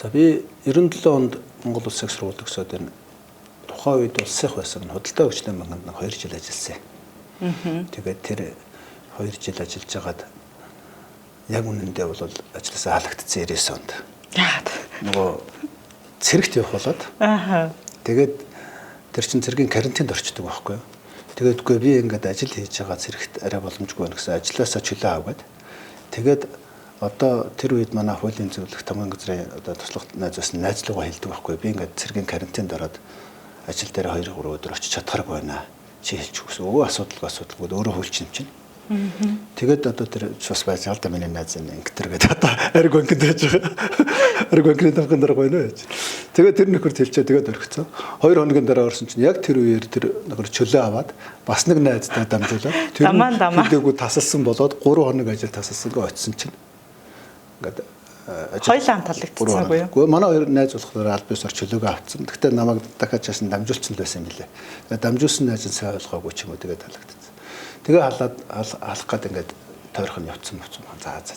За би 97 онд Монгол Улсын их сургууль төгсөөд энэ тухайн үед улсын их байсан худалдаа хөгжлийн банкнд 2 жил ажилласан. Тэгээд тэр 2 жил ажиллаж байгаад яг үнэндээ бол ажлаасаа халагдсан 99 онд. Яагаад? Нөгөө цэрэгт явах болоод. Тэгээд тэр чин цэргийн карантинд орчдөг байхгүй юу? Тэгээд үгүй би ингээд ажил хийж байгаа цэрэгт арай боломжгүй байна гэсэн ажлаасаа чөлөө авгаад. Тэгээд одоо тэр үед манай хуулийн зөвлөх тамган газрын одоо туслах найзаас найзлуугаа хэлдэг байхгүй би ингээд цэргийн карантинд ороод ажил дээр 2-3 өдөр очиж чадхааргүй байна. Чи хэлчих гэсэн. Өө асуудалгүй өөрөө хөлч юм чинь. Тэгээд одоо тэр бас байж алда миний найз ингээд тэгээд одоо ариг банкнд байж байгаа. Ариг банкны тамган дараа гойно яаж. Тэгээд тэр нөхөрт хэлчихээ тэгээд орхицсан. 2 хоногийн дараа орсон чинь яг тэр үеэр тэр нөхөр чөлөө аваад бас нэг найзтай дамжуулаад тэр хэдэггүй тасалсан болоод 3 хоног ажил тасалсангаа очисон чинь ингээд хоёлаа хамталагдсан уу? Гэхдээ манай хоёр найз болохоор аль биесээр чөлөөгөө авцсан. Гэхдээ намайг дахиад чаасан дамжуулсан л байсан юм билээ. Тэгээд дамжуулсан найз нь сайн ойлгоогүй ч юм уу тэгээд халагдсан. Тэгээ алах гээд ингээд тойрхон явцсан.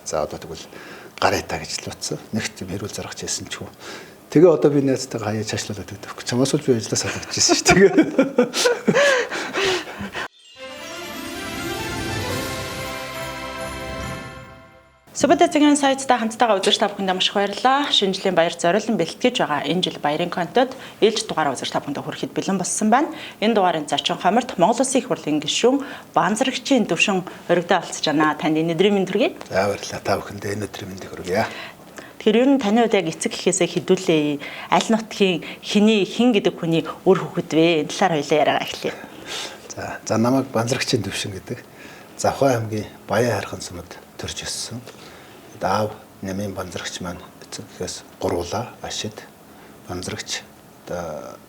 За одоо тэгвэл гараа гэж л утсан. Нэгт хэрүүл зарах гэсэн ч юм. Тэгээ одоо би найзтайгаа хаяа цаашлуулаад өгдөг. Чамаас бол би ажилласаа салгажсэн шүү дээ. Субэдэцгийн сайттай хамтдаа үзэж та бүхэндээ маш их баярлалаа. Шинэ жилийн баяр зориулан бэлтгэж байгаа энэ жил баярын контент ээлж дугаараа үзэж та бүхэндээ хүрэхэд бэлэн болсон байна. Энэ дугаарын зочин хоморт Монгол Улсын их хурлын гишүүн Банзрагчийн төвшин өргөдөө олцож байна. Танд энэ өдрийн мэнд хүргэе. За баярлалаа. Та бүхэндээ энэ өдрийн мэндийг хүргье. Тэгэхээр ер нь таны хувьд яг эцэг гэхээсээ хэдүүлээ. Аль нутгийн хин гэдэг хүний үр хөвгөд вэ? Энэ талаар хоёлаа яриагаа эхлэе. За намайг Банзрагчийн төвшин гэдэг Завхай аймгийн Баян хайрхан сумад төрж өссөн. Аав нэмийн банзрагч маань эцэгээс гуруула ашид банзрагч одоо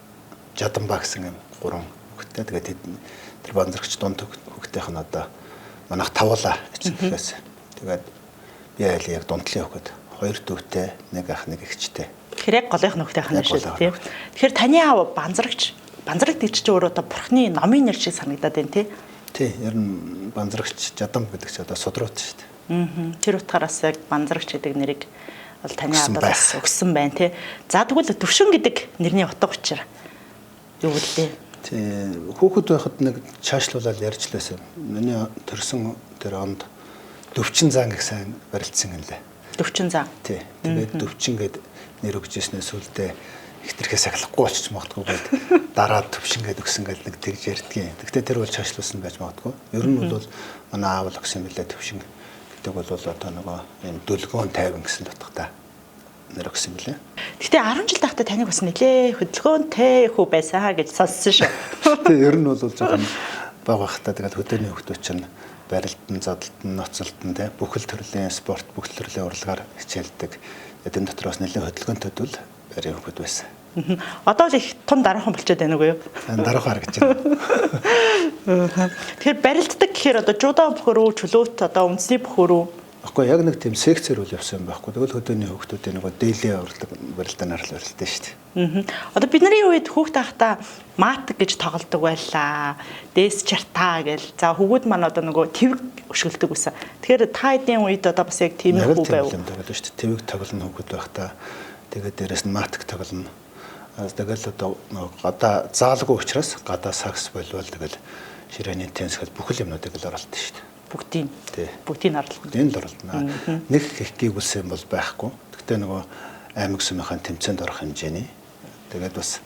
Жаданбаа гэсэн юм 3 хүүхэдтэй. Тэгээд тэр банзрагч дунд хүүхдийнх нь одоо манайх тавуулаа эцэгээс. Тэгээд би айл яг дундлын хүүхэд 2 дүүтэй, 1 ах, 1 эгчтэй. Тэгэхээр яг голынх нь хүүхдийнх нь шүү дээ. Тэгэхээр таны аав банзрагч гэж чи өөрөө одоо бурхны номын нэр шиг санагдаад байна тий. Тий, ер нь банзрагч Жадан гэдэг чи одоо судрууд шүү дээ. Тэр утгаараас яг банзрагч гэдэг нэрийг бол таны аадаас өгсөн байна тий. За тэгвэл төвшин гэдэг нэрний утга учир юу вэ? Тий, хүүхэд байхад нэг чаашлуулаад ярьж лээсэн. Миний төрсөн тэр онд Дөвчин зан гэх сайн барилдсан юм лээ. Дөвчин зан. Тий. Тэгээд Дөвчин гэд нэр өгчээснээс үлдээ ихтэрхээ сахилахгүй болчих магадгүй гээд дараа Төвшин гэд өгсөн гэл нэг тэгж ярьдгийн. Гэхдээ тэр бол чаашлуулсан байж магадгүй. Ер нь бол манай аав л өгсөн юм лээ Төвшин. Бол одоо нөгөө юм дөлгөөн тайван гэсэн утгатай нэр өгсөн юм лээ. Гэтэ 10 жил тахта таныг бас нэлээ хөдөлгөөнтэй хүү байсан гэж сонссон шүү. Тэг ер нь бол жоохон бага хахта тэгээд хөдөөний хөвгтүүд чинь барилдан, задлалтан, ноцолтон те бүхэл төрлийн спорт, бүхэл төрлийн урлагаар хичээлдэг. Эдэн дотроос нэлээ хөдөлгөөнтэй бол барийн хөвгт байсан. Одоо л их том дараахан болчиход байна уу юу? Дараахан харагдаж байна. Тэгэхээр барилддаг гэхээр одоо жудо бөхөр үү, чөлөөт одоо үндэсний бөхөр үү? Баггүй яг нэг тийм секцээр үл явсан байхгүй. Тэгвэл хөдөөний хөвгтүүдийн нөгөө дээлээ урлаг барилдаанаар л барилдсан шүү дээ. Одоо бидний үед хүүхд тахта матг гэж тоглодог байлаа. Дээс чартаа гэл. За хөвгүүд маань одоо нөгөө твэг өшгөлдөг байсан. Тэгэхээр та хэдийн үед одоо бас яг тийм хүү байв. Твэг тоглоно хөвгүүд байхдаа тэгээд дээрэс нь матг тоглоно. Тэгэл одоо гадаа заалгүй учраас гадаа сакс болвол тэгэл ширээний тенсгэл бүхэл юмнуудыг л оролдсон шүү дээ. Бүгдийг орлоо. Энэ л орлоо. Нэг хийхийг үлсэн бол байхгүй. Гэхдээ нөгөө аймаг сумынхаа тэмцээнд орох хэмжээний тэгээд бас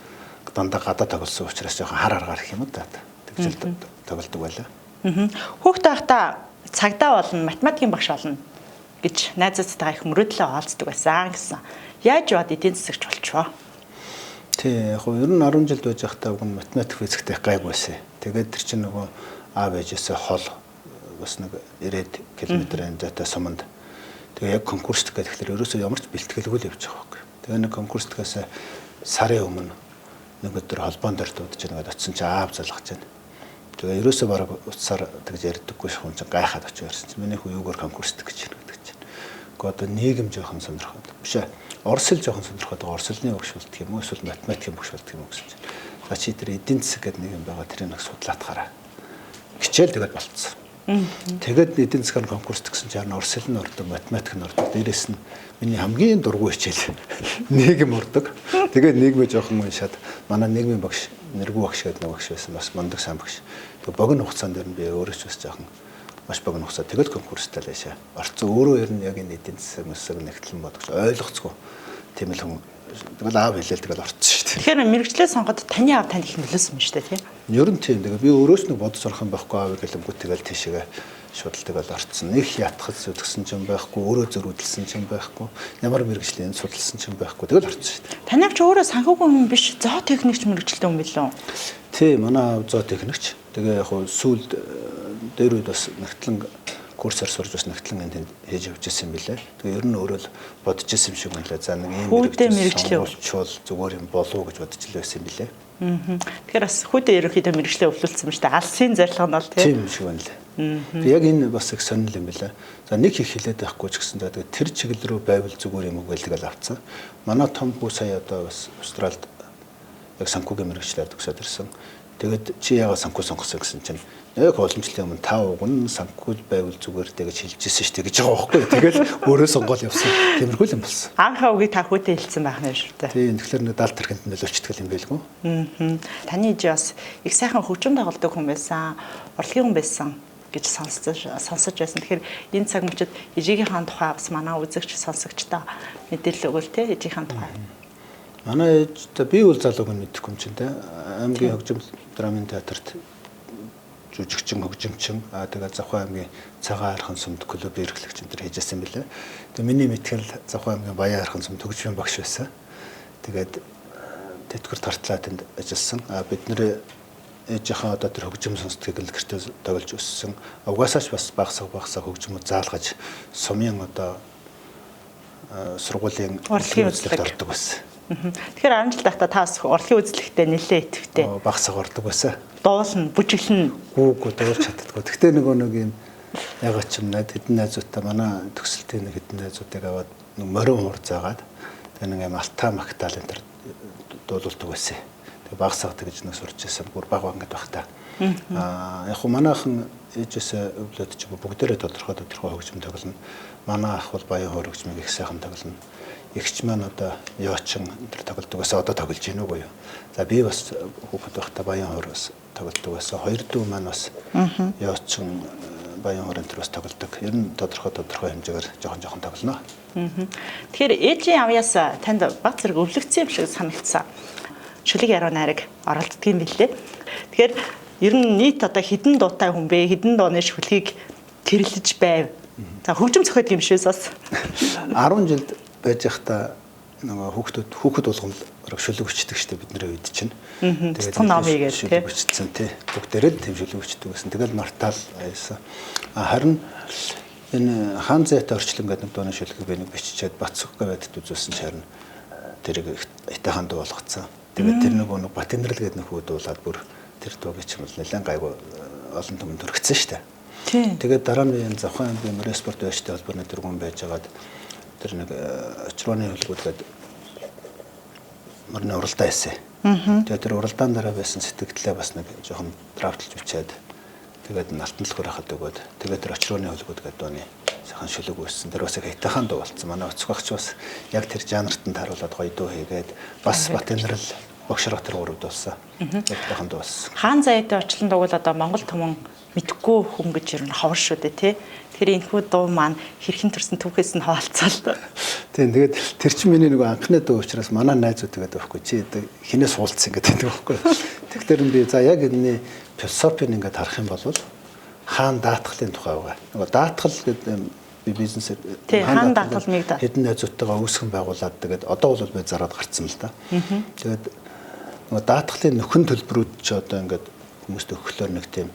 дандаа гадаа тоглосон учраас жоохон хар аргаар их юм да. Тэгж тоглодог байлаа. Хүүхд байхдаа цагдаа болно, математикийн багш болно гэж найзуудтайгаа их мөрөөдлөө олцдог байсан гэсэн. Яаж яваад эдийн засагч болчихоо? Тий, яг ер нь 10 жил байж байхдаа уг нь математик физиктэй гайгүй байсан. Тэгээд тэр чинь нөгөө аав ээжээсээ хол бас нэг 90 км-ийн зайтай суманд. Тэгээ яг конкурст гэхэлэр ерөөсөө ямар ч бэлтгэлгүй л явж байгаа байхгүй. Тэгээ нэг конкурстгаас сарын өмнө нэг өдөр холбоон дээр дуудаж байгаа очсон чи аав залгаж байна. Тэгээ ерөөсөө бараг уцаар тэгж ярьдаггүй шахуун чи гайхаад очиж ярьсан чи миний хүү юугаар конкурст гэж хэлдэг чинь. Гэхдээ одоо нийгэм жоохон сонирхоод биш ээ. Орос хэл жоохон сонирхоод байгаа. Орос хэлний багш болдго юм уу эсвэл математикийн багш болдго юм уу гэсэн чинь. За чи тэр эдийн засаг гэдэг нэг юм байгаа тэрийг нэг судлаад хараа. Хичээл тэгээд болцсон. Тэгээд эдийн засгийн конкурст гэсэн чинь орос хэл нь ордог, математик нь ордог. Дээрээс нь миний хамгийн дургүй хичээл нийгэм ордог. Тэгээд нийгмээ жоохон уншаад манай нийгмийн багш нэргүй багш гэдэг нэг багш байсан, бас мундаг сайн багш. Тэгээд богино хугацаанд дээр нь би өөрөө ч бас жоохон маш богино хугацаа тэгээд конкурстай л яшаа. Орцсон өөрөө ер нь яг энэ эдийн засаг мэсэг нэгтлэн бодож ойлгоцгүй. Тийм л хүн тэгэл аав хэлээл тэгэл орцсон шүү дээ. Тэгэхээр мэрэгчлээ сонгоход таны аав танд их нөлөөсөн юм шүү дээ тийм. Ер нь тийм. Тэгээд би өөрөөс нэг бодож орох юм байхгүй аав гэлэнгүү тэгэл тийшээгээ шууд л тэгэл орцсон. Их ятгах зүтгсэн ч юм байхгүй, өөрөө зөрүүдэлсэн ч юм байхгүй, ямар мэрэгжлийн судалсан ч юм байхгүй тэгэл орцсон шүү дээ. Танайч өөрөө санхүүгийн хүн биш, зоо техникч мэрэгчлээ хүн билүү? Тийм, манай аав зоо техникч. Тэгээ яг сүүлд дээр үед бас нэгтлэн курсаар сурж бас нэгтлэн энд хийж явж ирсэн юм билээ. Тэгээ ер нь өөрөө л бодож ирсэн юм шиг байлаа. За нэг ийм мэрэгчлээ болчвол зүгээр юм болов уу гэж бодож л байсан юм билээ. Тэгэхээр бас хүүдээ ерөнхийдөө мэрэгчлээ өвлүүлсэн юм шүү дээ. Алсын зорилго нь бол тийм шиг байна лээ. Би яг энэ бас их сонирхол юм билээ. За нэг их хэлээд байхгүй ч гэсэн тэгээ тэр чиглэл рүү байвал зүгээр юм уу гэлдэг л авцсан. Манай том хүү сая одоо бас Австралид яг санхүүгийн мэрэгчлэр төгсөөд ирсэн. Тэгээд чи яагаад санхүү сонгосон гэсэн чинь яг боломжтой юм тав уг нь санхүү байвал зүгээр тэгэж хэлжсэн шүү дээ гэж байгаа байхгүй. Тэгэл өөрөө сонгоод явсан. Тиймэрхүү юм болсон. Анхаа үгийг та хүүтэй хэлсэн байх нь шүү дээ. Тийм тэгэхээр нэг 70 тэрхэнд нөлөөчтгөл юм байлгүй. Таны ээж бас их сайхан хөгжим дагуулдаг хүн байсан, урлагийн хүн байсан гэж сонсож байсан. Тэгэхээр энэ цаг мөчид ээжийнхээ тухай бас манай үзэгч сонсогчдоо мэдээлэл өгвөл те ээжийнхээ тухай. Манай ээж би үл залууг нь мэдэхгүй юм чинь те аймгийн хөгжим драмын театрт жүжигчин хөгжимчин тэгээд Завхан аймгийн цагаан архан сүмд клуб эрхлэгч энэ хийжсэн билээ. Тэгээд миний мэтгэл Завхан аймгийн Баян архан сүмд хөгжмийн багш байсан. Тэгээд тэтгэр тартлаа тэнд ажилласан. Бид нэр ээжийнхээ одоо тэр хөгжим сонсдгийг л гэртээ тоглож өссөн. Угаасаач бас багсаг хөгжмөд заалгаж сумын одоо сургуулийн урлагийн үзлэгт ордог байсан. Тэгэхээр 10 жил тахта та урлагийн үзлэгтээ нэлээ итгэвтэй. Багсаг ордог байсан. Дуулна, бүжиглэн. Гүүгүү дуулж чаддаггүй. Гэхдээ нэг юм ягаад ч юм хэдэн найзуудтай манай төгсөлтийн нэг хэдэн найзуудыг аваад морин хурд заагаад тэгээ нэг юм алта мактал энэ төр дуулуулдаг байсан. Тэгээ багсаг гэж нэг сурч ирсэн. Бүр баг ангид байх та. Яг хөө манайхан ээжээсээ өвлөд ч бүгдээрээ тодорхой хөгжим тоглоно. Манай ах бол баян хөр хөгжмийг их сайхан тоглоно. Эгч маань одоо яочин энэ тоглодог байсан. Одоо тоглож гин үгүй юу. За би бас хүүхэд байхдаа баян хөр бас тоглодог байсан. Хоёр дүү маань бас яочин баян хөр энэ бас тоглодог. Ер нь тодорхой хэмжээгээр жоохон тоглоно. Тэгэхээр ээжийн авьяас танд баг зэрэг өвлөгцсөн юм шиг санагдсан. Шүлэг яруу найраг оролддог юм билээ. Тэгэхээр ер нь нийт одоо хідэн дуутай хүн бэ? Хідэн дууны шүлгийг тэрлэж байв. За хөгжим зохиодог юм шээс бас. 10 жилд байж байхдаа нөгөө хүүхэд болгоом шүлэг өчтдөг штеп бидний үед чинь. Тэгээд ном ийгээд шүлэг өчтсөн тий. Бүгдээрээ л тийм шүлэг өчтдөг гэсэн. Тэгэл мартаал байсан. Харин энэ хаан зайтай орчлон гэдэг нэг дууны шүлгийг би нэг биччихээд Бацүхгээ байдад үзүүлсэн чинь тэрийг Итахан дуу болгоцсон. Тэгээд тэр нэг Батинрал гэдэг нэг хүү дуулаад бүр тэр дууг ч юм бол нэлээд гайгүй олон түмэнд өргөцсөн штеп. Тэгээд дараа нь энэ Завхан аймгийн Морesport байштай холбооны дөрвөн байжгаад тэр нэг очрооны хөлгүүдгээд мөрний уралдаа хийсэн. Тэгээд тэр уралдаан дараа байсан сэтгэлдээ бас нэг жоохон драфтлж бичээд тэгээд алтан дэлгүүр хахад өгөөд тэгээд тэр очрооны хөлгүүдгээд дууны сайхан шүлэг үүссэн. Тэр бас их хайтахан дуу болсон. Манай оцох багч бас яг тэр жанрт нь тааруулаад гоё дуу хийгээд бас Батинрал Богшроо тэр гурав дуулсан. Хайтахан дуу болсон. Хаан зайтай орчлон дууг одоо Монгол түмэн мэдгүй хүн гэж ер нь ховор шүү дээ тий. Тэгэхээр энэхүү дуу маань хэрхэн төрсэн түүхээс нь хаалцаал. Тийм тэгээд тэр чинь миний нэг анхны дуу учраас манай найзууд тэгээд байхгүй чи хинээс суулцсан гэдэг байхгүй. Тэгэхээр би за яг энэ философийн ингээд харах юм бол хаан даатгалын тухай байгаа. Нөгөө даатгал гэдэг би бизнесээр хаан даатгалыг хэдэн найзуудтайгаа үүсгэн байгуулад тэгээд одоо бол би зараад гарцсан л да. Тэгээд нөгөө даатгалын нөхөн төлбөрүүд ч одоо ингээд хүмүүст өгөхлөөр нэг тийм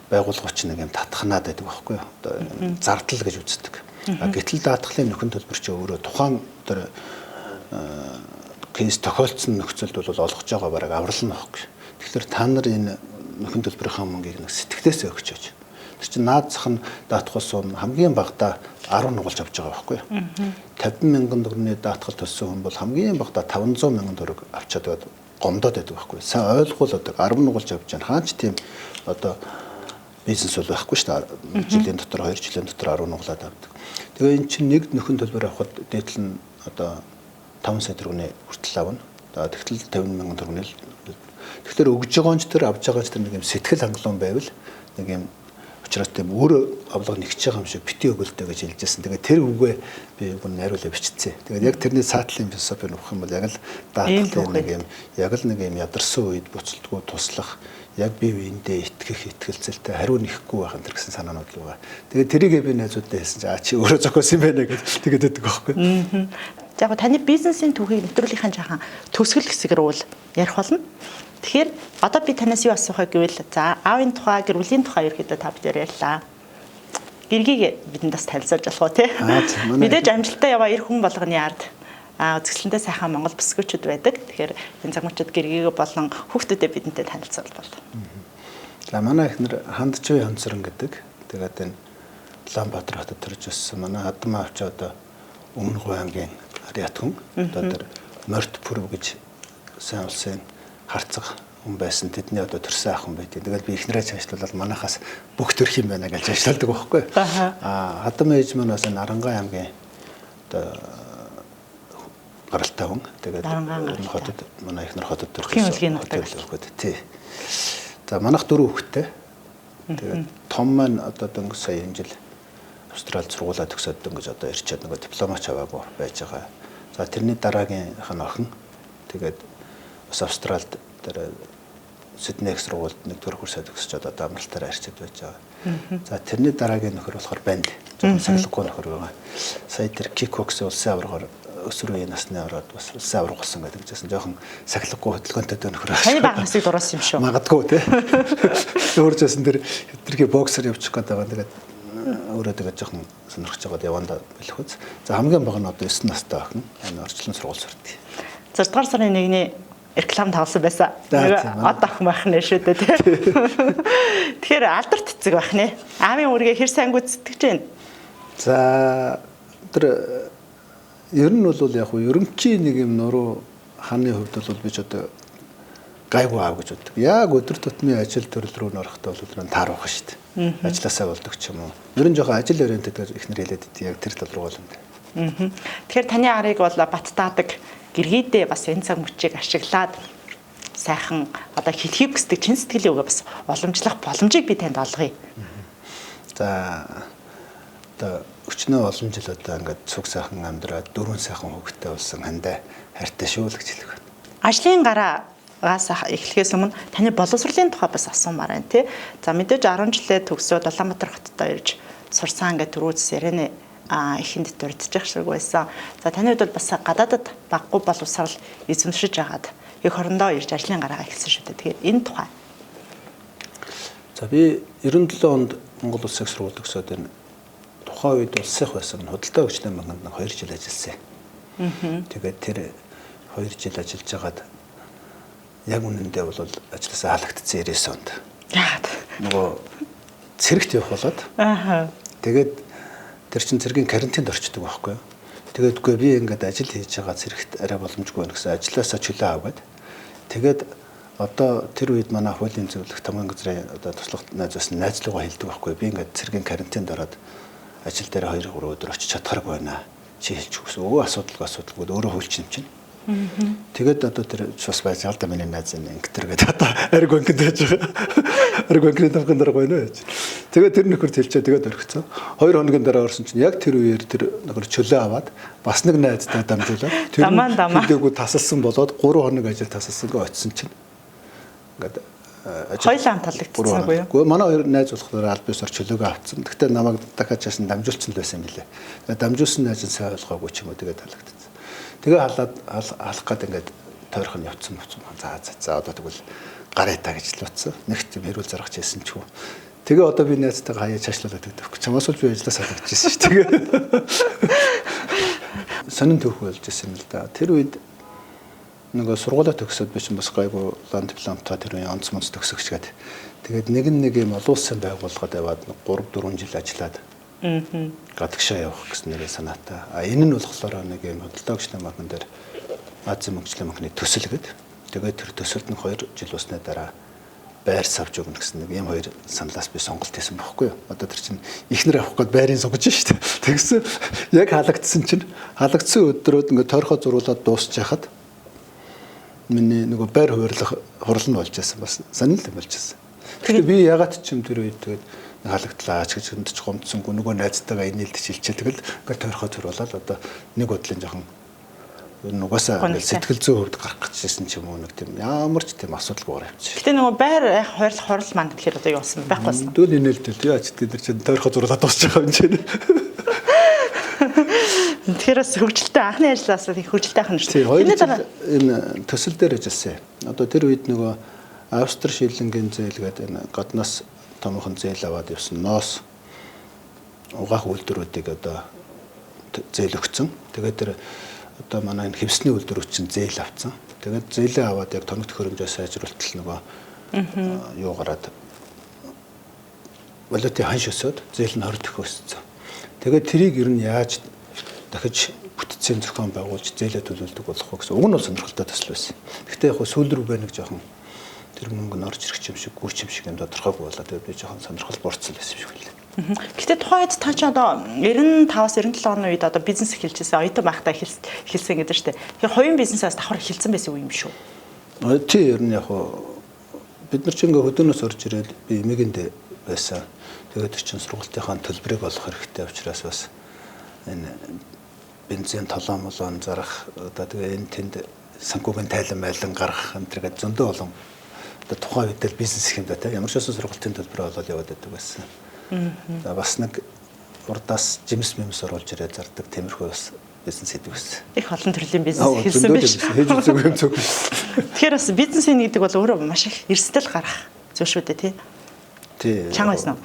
байгууллагч нэг юм татхнаад байдаг байхгүй юу. Одоо зардал гэж үздэг. Гэтэл даатгалын нөхөн төлбөр чи өөрөө тухайн тэр кейс тохиолдсон нөхцөлд бол олгож байгаа бараг аврал нь байхгүй. Тэгэхээр та нар энэ нөхөн төлбөрийнхаа мөнгийг нэг сэтгэлээсээ өгч яаж. Тэр чинь наад зах нь даатгал сум хамгийн багадаа 10 нугалж авч байгаа байхгүй юу. 50 мянган төгрөгийн даатгал төлсөн хүн бол хамгийн багадаа 500 мянган төгрөг авчаад гомдоод байдаг байхгүй юу. Сайн ойлгуул одоо 10 нугалж авч байгаа. Хаач тийм одоо бизнес бол байхгүй шүү дээ. Жилийн дотор 2 жилийн дотор 10 нуглаад авдаг. Тэгээ эн чинь нэг нөхөн төлбөр авахд дээдл нь одоо 5 сая төгрөгийн хүртэл авна. Тэгтэл 50 мянган төгрөгийн л. Тэгэхээр өгж байгаа ч тэр авж байгаа ч тэр нэг юм сэтгэл хангалуун байвал нэг юм учраас тийм өөрөө авлага нэгж байгаа юм шиг бити өгөлтэй гэж хэлжсэн. Тэгээд тэр үгээ би найруула биччихсэн. Тэгээд яг тэрний саатлын философи нөх юм бол яг л даатгалын нэг юм яг л нэг юм ядарсан үед буцалтгүй туслах яг бие биендээ итгэх итгэлцэлтэй хариу нэхгүй байх энэ гэсэн санаанууд л байгаа. Тэгээд тэрийг би найзуудтай хэлсэн чинь чи өөрөө зохиосон юм байна гэж тэгээд өгдөг байхгүй. За яг таны бизнесийн түүхийг нэвтрүүлгийнхаа жаахан төсгөл хэсгээр уул ярих болно. Тэгэхээр одоо би танаас юу асуухаа гэвэл за аавын тухай, гэр бүлийн тухай ерөөдөө та бүдээр ярьлаа. Гэргийг бидэнд бас танилцуулж болох уу те? Мэдээж амжилттай яваа эр хүн болгоны ард үзэсгэлэнтэй сайхан Монгол бүсгүүчүүд байдаг. Тэгэхээр энэ цагмчууд гэргийг болон хүүхдүүдэд бидэнтэй танилцуулбал. За манай эхнэр Хандчвын Ханцран гэдэг. Тэгээд энэ Улаанбаатар хотод төрж өссөн. Манай Адам аавч одоо Өмнөгов аймгийн Ариат хүн. Одоо тэр Морт Пүрв гэж сайн улсын харцаг хүн байсан. Тэдний одоо төрсөн ах хүн байдیں۔ Тэгээд би эхнэрээ цаашлуулаад манайхаас бүх төрх юм байна гэж ажилладаг байхгүй. Адам ээж маань бас энэ Арангай аймгийн одоо гаралтай хүн. Тэгээд хотод манай эхнэр хотод төрсөн. Тий. За манайх 4 хүүхэдтэй. Тэгээд том маань одоо дөнгөж сая энэ жил Австралид сургуулаа төгсөөд дөнгөж одоо ирчээд нөгөө дипломач аваагүй байж байгаа. За тэрний дараагийнх нь охин. Тэгээд бас Австралид тэр Сиднейх сургуульд 1-р курсаа төгсөж одоо амралтаараа ирчээд байж байгаа. За тэрний дараагийн нөхөр болохоор банд. Зөвхөн сахилгагүй нөхөр байгаа. Сая тэр кикбокс улсын аваргаар өсвөр үеийн насны ороод бас улсын авраг болсон гэдэг жисэн. Жохон сахилгагүй хөдөлгөөнтэй нөхөр байгаа. Таны баг насыг дураасан юм шүү. Магадгүй тий. Өөрөөс нь тэр тэрхий боксер явчих гээд байгаа. Тэгээд өөрөө тэгээд жоохон сонирхож байгаад явандаа болох үз. За хамгийн бага нь одоо 9 настай охин. Энэ орчлон сургууль сурдаг. 6 дугаар сарын 1-ний реклам тавсан байсан. Од охин байх нэ шүү дээ тий. Тэгэхээр алдарт цэцэг байх нэ. Аавын үргээ хэр сайн гүйцэтгэж байна. За тэр ер нь бол яг хуу ерөнхий нэг юм нуруу хааны хувьд бол би ч одоо гайгүй аав гэж боддог. Яг өдөр тутмын ажил төрөл рүү нөрөхдөө бол таарах шүү дээ. Ажилласаа болдог ч юм уу. Ер нь жоохон ажил өрөөнд ихнэр хэлээд идэв. Яг тэр тал руу бол юм. Тэгэхээр таны арыг бол баттаадаг гэргийдээ бас энэ цаг мөчийг ашиглаад сайхан одоо хэлхийв гэсдэг чин сэтгэлийн үгээ бас уламжлах боломжийг би танд олгоё. За одоо өчнөө олон жил одоо ингээд цуг сайхан амьдраад 4 сайхан хүүхэдтэй болсон хандаа хайртай шүү л гэж хэлэх байна. Ажлын гараагаас эхлэхээс өмнө таны боловсролын тухай бас асуумаар байна тий. За мэдээж 10 жилээ төгсөөд Улаанбаатар хотод ирж сурсан ингээд түрүүс ярэнэ ихэнд дурдчих шиг байсан. За таны хувьд бол бас гадаадад баггүй боловсрал эзэмшиж агаад их хорондоо ирж ажлын гараагаа эхэлсэн шүү дээ. Тэгэхээр энэ тухай. За би 97 онд Монгол Улсын сургууль төгсөөд энэ тухайн үед улсынх байсан худалдаа өгчтэй банкнд 2 жил ажилласан. Тэгээд тэр 2 жил ажиллаж хагаад яг үнэндээ бол ажилласаа халагдсан 99 онд. Яагаад? Нөгөө цэрэгт явах болоод. Тэгээд тэр чин цэргийн карантинд орчдөг байхгүй юу? Тэгээд үгүй би ингээд ажил хийж байгаа цэрэгт арай боломжгүй байна гэсэн ажилласаа чөлөө аваад. Тэгээд одоо тэр үед манай хуулийн зөвлөх тамган газрын одоо туслах найзаас найзлуугаа хэлдэг байхгүй юу? Би ингээд цэргийн карантинд ороод ажил дээр 2-3 өдөр очиж чадхааргүй байна. Чи хэлчих гэсэн. Асуудалгүй өөрөө хөлч юм чинь. Тэгээд одоо тэр бас байж байгаа л да миний найз ингэтэр гэдэг одоо ариг банкнд байж байгаа. Ариг банкны тамган дараа гойно гэж. Тэгээд тэр нөхөрт хэлчихээ тэгээд орхицсан. 2 хоногийн дараа орсон чинь яг тэр үеэр тэр нөхөр чөлөө аваад бас нэг найзтай дамжуулаад тэр хэдийгүй тасалсан болоод 3 хоног ажил тасалсангаа очисон чинь ингээд хоёлаа хамталагдсан уу? Гэхдээ манай 2 найз болохоор аль биесээр чөлөөгөө авцсан. Гэхдээ намайг дахиад чаасан дамжуулсан л байсан юм билээ. Тэгээд дамжуулсан найз нь сайн ойлгоогүй ч юм уу тэгээд таалагдсан. Тэгээ алах гээд ингээд тойрхон явцсан. За одоо тэгвэл гараа гэж л утсан. Нэгт хэрүүл зарах гэсэн ч үү. Тэгээ одоо би найзтайгаа хаяа цаашлуулаад өгдөг. Чамаас л би ажилласаа салгажсэн шүү. Тэгээ сонин түүх болж ирсэн юм л да. Тэр үед нөгөө сургуулаа төгсөөд би чинь бас гайгүй лан дипломтой тэр үеийн онц монц төгсөгчгээд тэгээд нэг юм олон улсын байгууллагад яваад 3-4 жил ажиллаад гадагшаа явах гэсэн нэрээ санаатай. Энэ нь болохоор нэг юм хөдөлгөөч намхан дээр Азийн мөнгөчлөлийн банкны төсөл гэдэг. Тэгээд тэр төсөлд нь 2 жил усны дараа байр савж өгнө гэсэн нэг юм хоёр саналаас би сонголт хийсэн байхгүй юу. Одоо тэр чинь ихнэр авах гээд байрын сугаж шүү дээ. Тэгсэн яг халагдсан өдрөөд ингээд тойрхоо зурулаад дуусч яхад миний нөгөө байр хуваарлах хурал нь болж байсан бас санал л болж байсан. Тэгэхээр би ягаад ч юм тэр үед тэгээд халагдлаа ч гэж хөндөж гомдсонгүй нөгөө найзтайгаа инээлдэж хилчээ тэгэл ингээд тойрхоо зурулаад одоо нэг бодлын жоохон нугасаа сэтгэл зүйн хувьд гарах гэжсэн ч юм уу нэг тийм ямар ч тийм асуудалгүйгээр явчих. Гэтэ нөгөө байр хурал манд гэхээр одоо юу болсон байхгүй болсон. Дүүл инээлдэл яач тэр чинь тойрхоо зурлаад дуусч байгаа юм чинь. Тэгэхээр бас хөгжилтэй анхны ажлаас их хөгжилтэй ахна шүү дээ. Хоёрын дараа энэ төсөл дээр ажилласан. Одоо тэр үед нөгөө Австри шилэнгийн зээл гэдэг энэ гаднаас томхон зээл аваад явсан ноос угаах үйлдвэрүүдийг одоо зээл өгсөн. Тэгээд тэр одоо манай энэ хэвсний үйлдвэрүүд чинь зээл авцсан. Тэгээд зээлээ аваад яг тоног төхөөрөмжөө сайжруулалт нөгөө юу гараад валютын ханш өсөд зээл нь 20 төгөө өссөн. Тэгээд тэрийг ер нь яаж дахиж бүтцийн зохион байгуулж зээлээ төлөвлөдөг болох вэ гэсэн. Уг нь бол сонирхолтой төсөл байсан. Гэхдээ яг сүүл рүүгээ нэг жоохон тэр мөнгө нь орж ирэх юм шиг, гүйч юм шиг юм тодорхойгүй болоод тэгээд би жоохон сонирхол борцсон байсан юм шиг үлээ. Гэхдээ тухайд та ч одоо 95-аас 97 оны үед одоо бизнес эхэлжсэн, оюутан байхдаа эхэлсэн гэдэг чинь. Тэгэхээр хоёрын бизнесээс давхар эхэлсэн байсан юм шүү. Тий, ер нь яг бид нар ч ингээ хөдөөнөөс орж ирээд би эмээгэндээ байсан. Тэгээд чинь сургалтынхаа төлбөрийг олох хэрэгтэй учраас бас энэ бензин толон зарах одоо тэгээ энэ тэнд санхүүгийн тайлан майлан гаргах энэ төргээд зөндөө олон одоо тухайн үед л бизнес их юм да тийм ямар ч байсан сургалтын төлбөрөө олоод яваад байдаг байсан. За бас нэг урдаас жимс мэмс оруулж ирээд зардаг тиймэрхүү бас бизнес хийдэг байсан. Их олон төрлийн бизнес хийсэн байж. Хийж үзег юм зүг. Тэгэхээр бас бизнес хийх гэдэг бол өөрөө маш их эрсдэл гарах зүйл шүү дээ тий. Чанга байсан уу?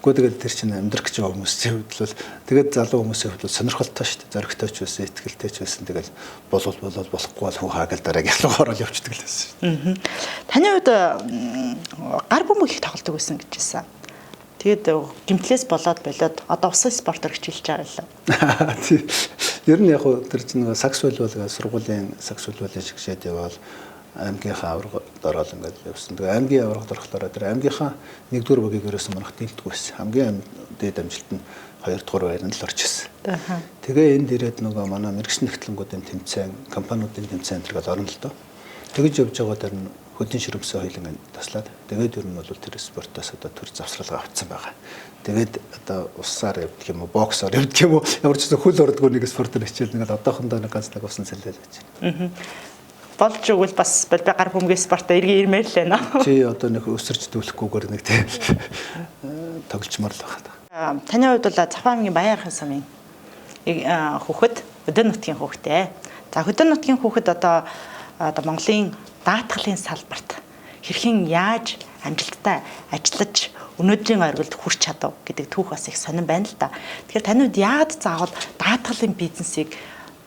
Гэхдээ тэгээд тэр чинь амьдрах гэж байгаа хүмүүсийн хувьд бол тэгээд залуу хүмүүсийн хувьд бол сонирхолтой шүү дээ. Зоригтой ч байсан, ихтгэлтэй ч байсан. Тэгээд болов болохгүй бол хүн хаагаал дараагийн ялгаар орол явчихдаг л байсан шүү дээ. Таны хувьд гар бөмбөг их тоглодог байсан гэж хэлсэн. Тэгээд гимтлээс болоод одоо усан спортоор хичээлж байгаа байлаа. Тийм. Ер нь яг тэр чинь сакс волейбол сургуулийн сакс волейболын шигшээд явбал аймгийнхаа аврагд ороод ингээд явсан. Тэгээ аймгийн аврагд орохдоо тэр аймгийнхаа 1-р бүгийг ерөөсөн манайх дийлдэг байсан. Хамгийн дээд амжилт нь 2-р байранд л орж ирсэн. Тэгээ энд ирээд нөгөө манай мэрэгчлийн нэгтлэнгүүдийн тэмцээн, компаниудын тэмцээн тэргээл орно л доо. Тэгэж явж байгаа дээр нь хөдийн ширэмсэн хоёлын таслаад тэгээд ер нь бол тэр спортоос одоо төр завсралгаа авцсан байгаа. Тэгээд одоо усаар явдаг юм уу, боксоор явдаг юм уу, ямар ч хөл ордгоо нэг спортоор хичээл нэг одоохондоо нэг ганц нэг усан сэлэл гэж. Болж өгвөл бас гар бөмбөгийн спортоо эргээ ирмээр л байна. Чи одоо нэг өсөрч дүүлэхгүйгээр нэг тийм тоглолчмор л байна. Таны хувьд бол Цавхан аймгийн Баянхан сумын хүүхэд, Хөдөө нутгийн хүүхэдтэй. За Хөдөө нутгийн хүүхэд одоо Монголын даатгалын салбарт хэрхэн яаж амжилттай ажиллаж өнөөдрийн оргилд хүрч чадав гэдэг түүх бас их сонирн байна л да. Тэгэхээр таны хувьд яагаад заавал даатгалын бизнесийг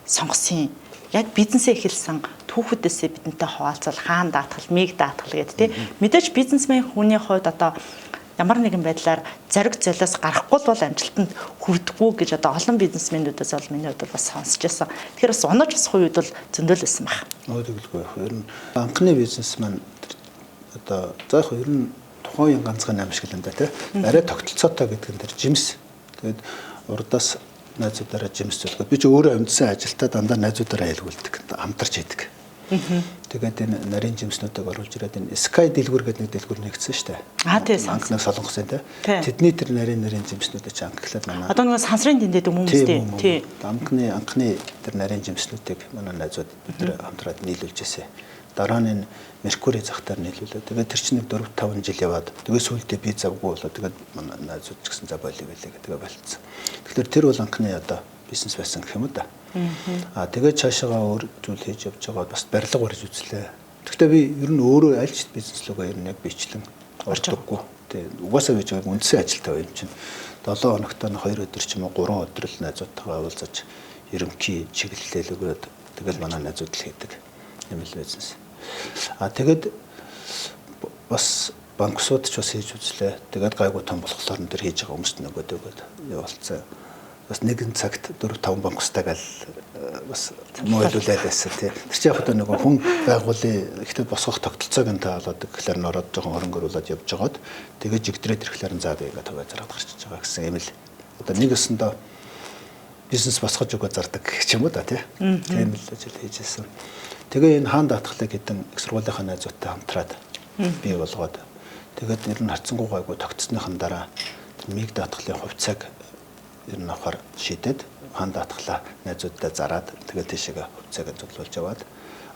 сонгосон юм? Яг бизнесээ эхэлсэн түүхүүдээсээ бидэнтэй хуваалцвал хаан даатгал, миг даатгал гэдэг тийм. Мэдээж бизнесмен хүний хувьд одоо ямар нэгэн байдлаар зориг золиос гарахгүй бол амжилтанд хүрдэггүй гэж одоо олон бизнесмэнүүдээс бол миний хувьд бас сонсч байсан. Тэгэхээр бас унаж бас хувьд бол зөндөл байсан баг. Тэгэлгүй яг ер нь анхны бизнесмен одоо за яг ер нь тухайн ганцхан аим шиг л юм да тийм. Арай тогтолцоотой гэдэг нь тэр жимс. Тэгээд урдаас найзуудаараа жимс зөвлөгөө. Би ч өөрөө амьдсан ажилтаа дандаа найзуудаараа хэлгүүлдэг, хамтарч хийдэг. Тэгээд энэ нарийн жимснүүдийг оруулж ирээд энэ Sky дэлгүр гэдэг нэг дэлгүр нэгдсэн шүү дээ. Тийм. Анхнаас солонгосын тийм. Тэдний тэр нарийн жимснүүдийг ч анхлаад манай. Одоо нэг сансрын дэндээд хүмүүстэй. Тийм. Анхны тэр нарийн жимснүүдийг манай найзууд бид нэр хамтраад нийлүүлж ирсэн. Дараа нь Меркури захтаар нийлүүлээ. Тэгээд тэр чинь 4-5 жил яваад тэгээд сүүлдээ би завгүй болоо. Тэгээд манай найзууд ч гэсэн за болио байлээ гэдэг болцсон. Тэгэхээр тэр бол анхны одоо бизнес байсан гэх юм да. Тэгээд цаашаа өөр зүйл хийж явж байгаа бас барилга барьж үзлээ. Гэхдээ би ер нь өөрөө аль ч бизнес руугаа ер нь яг бичлэн ордоггүй. Тэгээд угаасаа байж байгаа үндсэн ажилтаа юм чинь 7 хоногт нь 2 өдөр ч юм уу 3 өдөр л найзуудтайгаа уулзаж ерөнхий чиглэлээр өгөөд тэгээд манай найзууд л хийдэг юм л байснаас. Тэгээд бас банксууд ч бас хийж үзлээ. Тэгээд гайгүй том болохоор энэ төр хийж байгаа хүмүүст нөгөөд явуулцаа. бас нэгэн цагт 4-5 банкстайг бас мөөлүүлээд байсан тий. Тэр чинь яг одоо нөгөө хүн байгуулын ихтэй босгох тогтолцоог нь таалаад гэхлээр нь ороод жоохон хөрөнгөрүүлээд явж байгаад тэгээд жигдрээд ирэхлээр нь заа бигээ тавиад зараад гарчиж байгаа гэсэн юм л. Одоо нэг өсөндөө бизнес босгож өгөө зардаг гэх юм уу да тий. Тийм л ажил хийжсэн. Тэгээ энэ хаан даатгалыг хэдэн их сургуулийнхаа найзуудтай хамтраад бий болгоод тэгээд ер нь хацсангуу гайгүй тогтсныхан дараа миг даатгалын хувьцааг ер нь авахар шийдээд хаан даатгалаа найзуудтай зараад тэгээд тийшээ хувьцааг зөвлөж яваад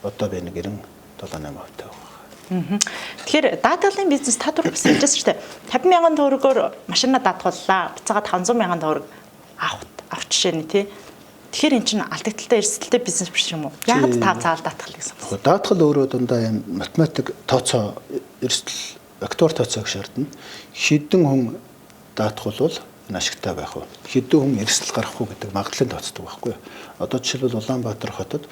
одоо би нэг 97-8% байгаа. Тэгэхээр даатгалын бизнес та түрүү бас хэлжсэн шүү дээ. 50,000 төгрөгөөр машина даатгууллаа. Буцаагаад 500,000 төгрөг авч жишээ нь тий. Тэгэхээр эн чинь алдагдaltaй эрсдэлтэй бизнес биш юм уу? Яагаад та заавал даатгал гэсэн үг? Даатгал өөрөө дандаа юм математик тооцоо эрсдэл актуар тооцоог шаардна. Хэдэн хүн даатгуулвал энэ ашигтай байх вэ? Хэдэн хүн эрсдэл гарах вэ гэдэг магадлалыг тооцдог байхгүй юу? Одоо жишээлбэл Улаанбаатар хотод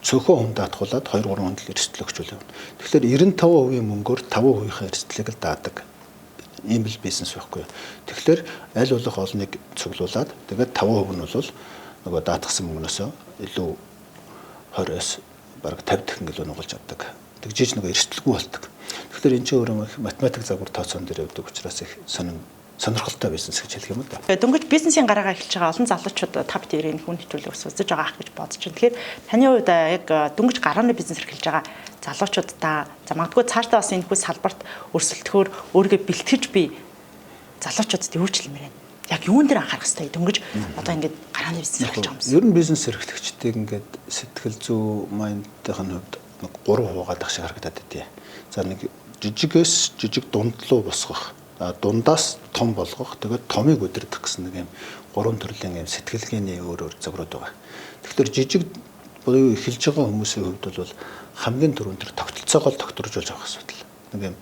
цөөхөн хүн даатгуулаад 2-3 хүнд л эрсдэл өгчүүл явна. Тэгэхээр 95% мөнгөөр 5%-ийн эрсдлийг л даадаг. Ийм л бизнес байхгүй юу? Тэгэхээр аль болох олныг цуглуулад тэгээд 5% нь бол нөгөө даатгсан мөнгнөөсөө илүү 20-оос бараг 50 дахин илүү нугалж авдаг. Тэгжиж нөгөө эрсдэлгүй болдог. Тэгэхээр энэ чинь өөрөө математик загвар тооцоон дээр явдаг учраас их сонирхолтой бизнес гэж хэлэх юм л да. Дөнгөж бизнесийн гараагаа эхэлж байгаа олон залуучууд та бүхэн ирэх хүн хэтүүлэг усж байгаа ах гэж бодож байна. Тэгэхээр таны хувьд яг дөнгөж гарааны бизнес эхэлж байгаа залуучуудаа за магадгүй цаашдаа бас энэ хүү салбарт өрсөлдөхөөр өөрийгөө бэлтгэж би залуучуудад юу ч хэлмээр байна. Яг юун дээр анхаарах хэрэгтэй дөнгөж одоо ингээд гарааны бизнес эхэлж байгаа юм байна. Ер нь бизнес эрхлэгчдийг ингээд сэтгэл зүй майндын хувьд 3 хуваагаад ах шиг харагдаад байдیں۔ За нэг жижигээс жижиг дунд руу босгох, дундаас том болгох, тэгээд томыг өдөрдөх гэсэн нэг юм 3 төрлийн юм сэтгэлгээний өөр загварууд байгаа. Тэгэхээр жижиг буюу эхэлж байгаа хүмүүсийн хувьд бол хамгийн түрүүнд тэр тогтолцоогоо тогтворжуулж авах асуудал. Нэг юм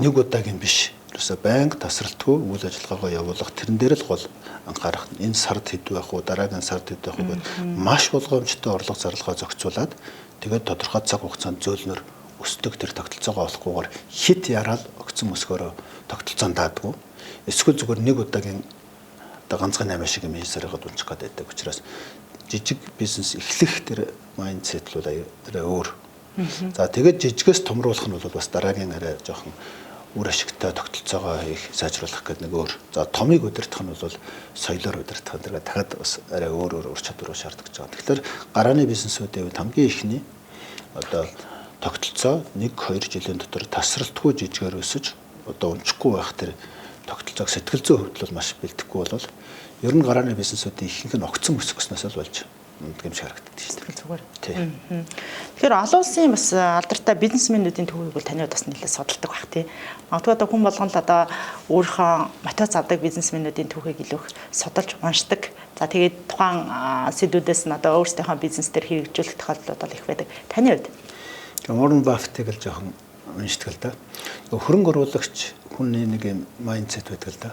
нэг удаагийн биш. Ерөөсө байнга тасралтгүй үйл ажиллагаагаа явуулах тэрэн дээр л гол анхаарах. Энэ сард хэд байх уу, дараагийн сард хэд байх уу гэдэг маш болгоомжтой орлого зарлага зохицуулаад тэгээд тодорхой цаг хугацаанд зөөлнөр өсдөг тэр тогтолцоогоо олохгүйгээр хит яраал огцон өсгөөрөө тогтолцоонд даадгүй. Эсвэл зүгээр нэг удаагийн одоо ганцхан 8 шиг юм хийсээр хагаад унчих гээд байдаг учраас жижиг бизнес эхлэх тэр майндсет л арай өөр. За тэгээд жижигээс томруулах нь бол бас дараагийн арай жоохон үр ашигтай тогтолцоогоо хийх сайжруулах гэдэг нэг өөр. За томыг удирдах нь бол соёлоор удирдах гэдэг дахиад бас арай өөр ур чадвар шаарддаг байгаа. Тэгэхээр гарааны бизнесүүдийн хувьд хамгийн ихний одоо тогтолцоо 1-2 жилийн дотор тасралтгүй жижигээр өсөж одоо унчихгүй байх тэр тогтолцоог сэтгэл зүйн хувьд бол маш бэлтгэхгүй бол ер нь гарааны бизнесүүдийн ихэнх нь огцон өсгснөөс л болж юм шиг харагддаг шүү дээ. Зүгээр. Тэгэхээр олон улсын бас алдартай бизнесмэнүүдийн төвийг бол таны бас нэлээд судалдаг байх тий. Магадгүй одоо хүн болгон л одоо өөрийнхөө мотивац авдаг бизнесмэнүүдийн төвийг илүү судалж уншдаг. За тэгээд тухайн сэдвүүдээс нь одоо өөрсдийнхөө бизнес дээр хэрэгжүүлэх тохиолдлууд бол их байдаг. Таны хувьд Warren Buffett-ийг л жоохон уншдаг л да. Хөрөнгө оруулагч хүний нэг юм майндсет байдаг л да.